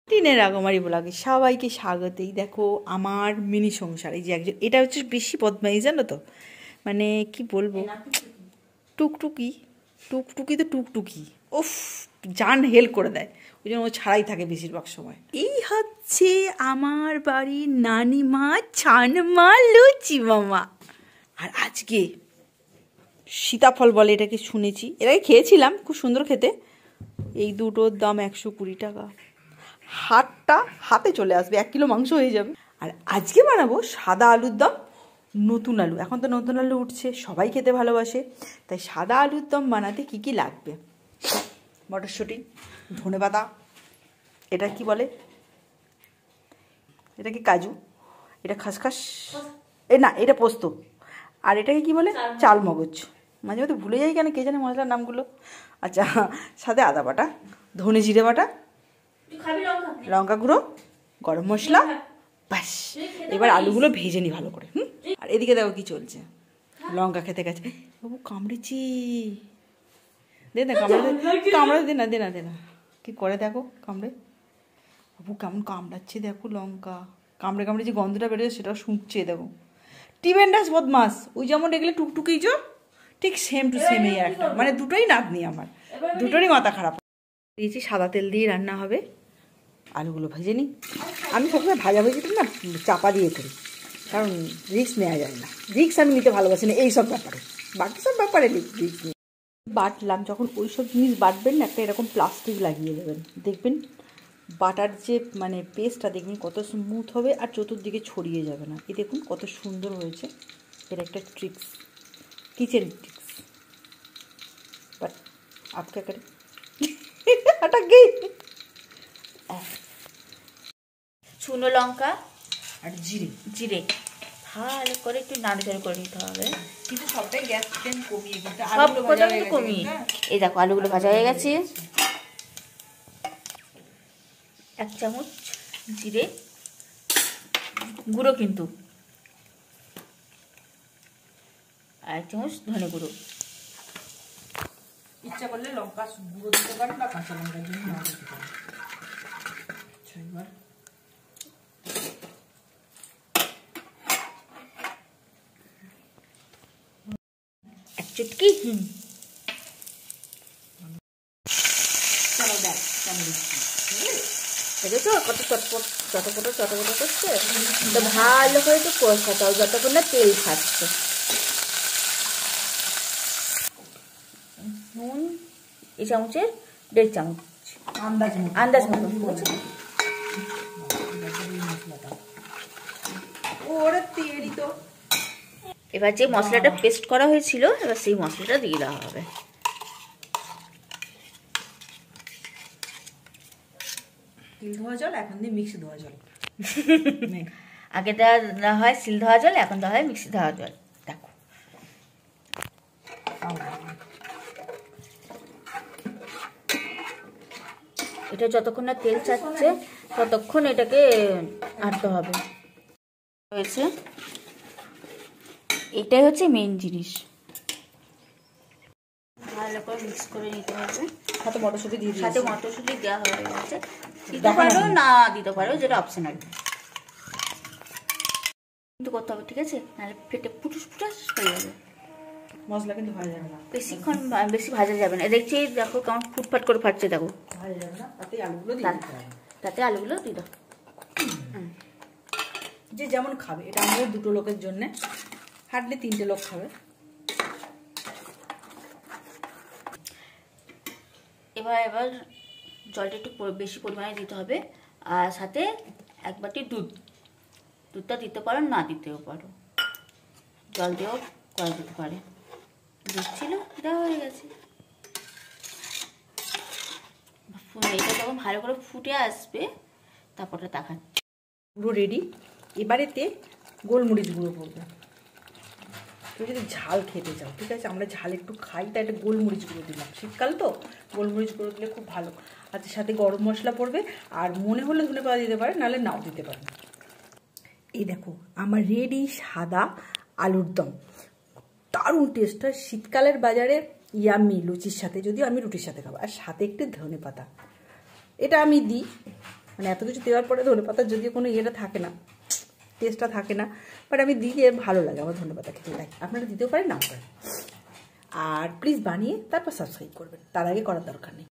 টিনের আগমারি ব্লগে সবাইকে স্বাগতই। দেখো আমার মিনি সংসার, এই যে একজন, এটা হচ্ছে বেশি বদমাইশ জানো তো, মানে কি বলবো, টুকটুকি টুকটুকি তো টুকটুকি, উফ জান হেল্প করে দেয়, ওই জন্য ও ছাড়াই থাকে বেশিরভাগ সময়। এই হচ্ছে আমার বাড়ির নানিমা ছানমা লুচি মামা। আর আজকে সীতাফল বলে এটাকে, শুনেছি, এটাকে খেয়েছিলাম, খুব সুন্দর খেতে। এই দুটোর দাম 120 টাকা। হাতটা হাতে চলে আসবে, 1 কিলো মাংস হয়ে যাবে। আর আজকে বানাবো সাদা আলুর দম, নতুন আলু, এখন তো নতুন আলু উঠছে, সবাই খেতে ভালোবাসে, তাই সাদা আলুর দম বানাতে কি কি লাগবে: মটরশুঁটি, ধনেপাতা, এটা কি বলে, এটা কি কাজু, এটা খাসখাস, না এটা পোস্ত, আর এটাকে কি বলে, চালমগজ। মাঝে মাঝে ভুলে যাই কেন কে জানে মশলার নামগুলো। আচ্ছা, সাথে আদা বাটা, ধনে জিরে বাটা, লঙ্কা গুঁড়ো, গরম মশলা, ব্যাস। এবার আলুগুলো ভেজে নি ভালো করে। আর এদিকে দেখো কি চলছে, লঙ্কা খেতে গেছে। বাবু কামড়েছি, দে না কামড়ে দে না দে না দে না, কি করে দেখো কামড়ে, বাবু কেমন কামড়াচ্ছে দেখো, লঙ্কা কামড়ে কামড়ে যে গন্ধটা বেরোচ্ছে সেটাও শুঁকছে দেখো। টিবেন্ডাস বদমাস, ওই যেমন দেখলে টুকটুকি চো, ঠিক সেম টু সেম এই একটা, মানে দুটোই নাতনি আমার, দুটোরই মাথা খারাপ। দিয়েছি সাদা তেল দিয়ে রান্না হবে, আলুগুলো ভেজে নিই। আমি সবসময় ভাজাভাজিটা না চাপা দিয়ে করি, কারণ রিস্ক নেওয়া যায় না, রিস্ক আমি নিতে ভালোবাসি না এই সব ব্যাপারে, বাকি সব ব্যাপারে রিস্ক নিই। বাটলাম, যখন ওই সব জিনিস বাটবেন না, একটা এরকম প্লাস্টিক লাগিয়ে দেবেন, দেখবেন বাটার যে মানে পেস্টটা দেখবেন কত স্মুথ হবে আর চতুর্দিকে ছড়িয়ে যাবে না। এই দেখুন কত সুন্দর হয়েছে, এর একটা tricks, kitchen tricks. But up ক্যা করেं আটক গই। শুকনো লঙ্কা আর জিরে জিরে ভালো করে একটু নাড়াচাড়া করে নিতে হবে, কিন্তু সবটাই গ্যাস ফ্লেম কমিয়ে, সব কথা কিন্তু কমিয়ে। এই দেখো আলুগুলো ভাজা হয়ে গেছে। 1 চামচ জিরে গুঁড়ো, কিন্তু 1 চামচ ধনে গুঁড়ো। ইচ্ছা করলে লঙ্কা গুঁড়ো দিতে পারেন বা কাঁচা লঙ্কার জন্য না দিতে পারেন। এবার এক চুটকি দেখেছো কত চটপট চটপট চটপট করছে, তো ভালো করে একটু কষাতে হবে যতক্ষণ না তেল ছাড়ছে। নুন এই চামচের 1.5 চামচ, আন্দাজ মতো। এবার যে মশলাটা পেস্ট করা হয়েছিল, এবার সেই মশলাটা দিয়ে দেওয়া হবে। সিল ধোয়া জল, এখন দিয়ে মিক্সি ধোয়া জল। আগে দেওয়া হয় সিল ধোয়া জল, এখন দেওয়া হয় মিক্সি ধোয়া জল। দেখো এটা যতক্ষণ না তেল ছাড়ছে ততক্ষণ এটাকে আটতে হবে। হয়েছে, এটাই হচ্ছে মেইন জিনিস, ভালো করে মিক্স করে নিতে হবে। সাথে মটরশুঁটি দিয়ে দিয়েছি, সাথে মটরশুঁটি দেওয়া হয়ে গেছে, দিতে পারো না দিতে পারো, যেটা অপশনাল, কিন্তু করতে হবে, ঠিক আছে, নাহলে ফেটে ফুটুস ফুটাস হয়ে যাবে। মশলা কিন্তু ভাজা যাবে না, বেশিক্ষণ বেশি ভাজা যাবে না। দেখছি দেখো কেমন ফুটফাট করে ফাটছে, দেখো ভাজা যাবে না, তাতে আলুগুলো দিয়ে দিতে হবে, তাতে আলুগুলো দিয়ে দাও। যে যেমন খাবে, এটা আমাদের 2 লোকের জন্য, হার্ডলি 3টে লোক খাবে। এবার জলটা একটু বেশি পরিমাণে দিতে হবে, আর সাথে 1 বাটি দুধটা দিতে পারো, না দিতেও পারো, জল দিয়েও করা যেতে পারে। দুধ ছিল, দেওয়া হয়ে গেছে। এটা যখন ভালো করে ফুটে আসবে তারপরে দেখাচ্ছি। পুরো রেডি। এবারেতে গোলমরিচ গুঁড়ো করবে, তুমি যদি ঝাল খেতে চাও, ঠিক আছে, আমরা ঝাল একটু খাই, তাই একটা গোলমরিচ গুঁড়ো দিলাম, শীতকাল তো গোলমরিচ গুঁড়ো দিলে খুব ভালো। আর সাথে গরম মশলা পড়বে, আর মনে হলে ধনেপাতা দিতে পারে, নাহলে নাও দিতে পারে। এই দেখো আমার রেডি সাদা আলুর দম, দারুণ টেস্ট হয়, শীতকালের বাজারে ইয়াম্মি, লুচির সাথে, যদিও আমি রুটির সাথে খাবো, আর সাথে একটু ধনেপাতা, এটা আমি দিই, মানে এত কিছু দেওয়ার পরে ধনে পাতার যদিও কোনো ইয়েটা থাকে না, টেস্টটা থাকে না, বাট আমি দিয়ে ভালো লাগে আমার ধনে পাতা খেতে, তাই আপনারা দিতেও পারেন নাও পারেন। আর প্লিজ বানিয়ে তারপর সাবস্ক্রাইব করবেন, তার আগে করার দরকার নেই।